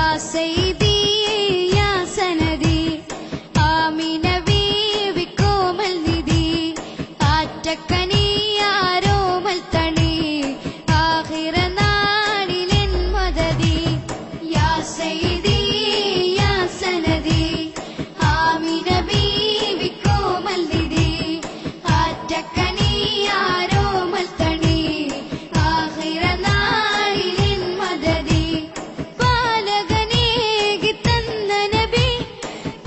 യാ സയ്യിദി യാ സനദി ആമിന ബീവി കോമൽ നിധി ആറ്റക്കനിയാരോമൽ തണി ആഖിറ നാളിലെൻ മദദി യാ സയ്യിദി യാ സനദി ആമിന ബീവി കോമൽ നിധി ആറ്റക്കനിയാരോമൽ തണി ആഖിറ നാളിലെൻ മദദി പാലകനേകി തന്ന നബി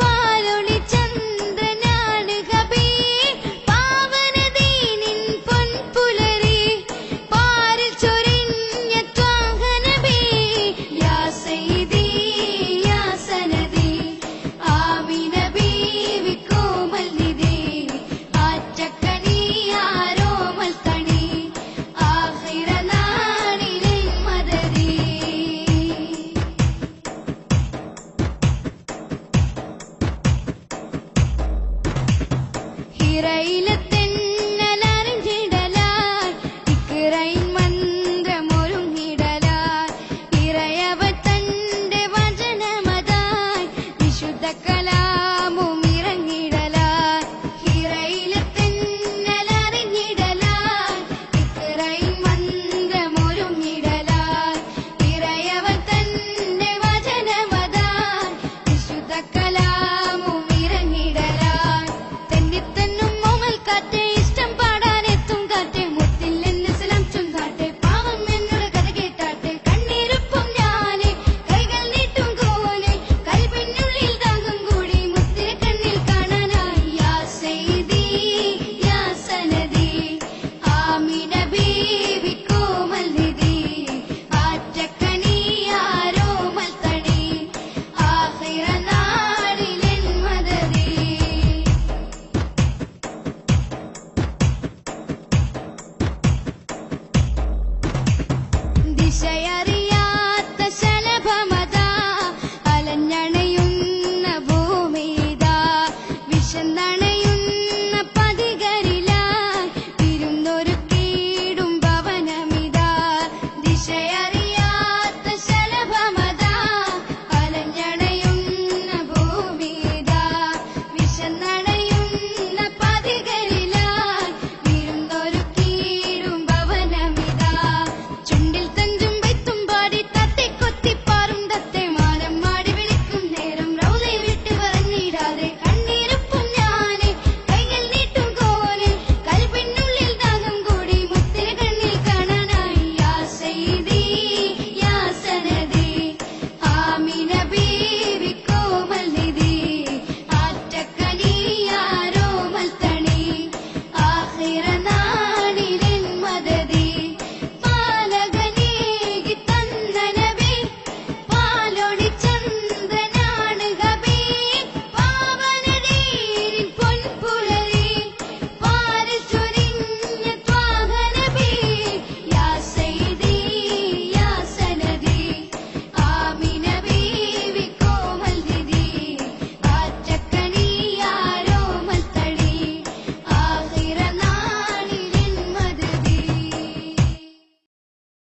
പാലൊളി ചന്ദ്രനാണ് കബി പാവന ദീനിൻ പൊൻപുലരി പാരിൽ ചൊരിഞ്ഞ ത്വാഹ നബി യാ സയ്യിദി യാ സനദി ആമിന ബീവി കോമൽ നിധി ആറ്റക്കനിയാരോമൽ തണി ആഖിറ നാളിലെൻ മദദി ഹിറയിലത്തെ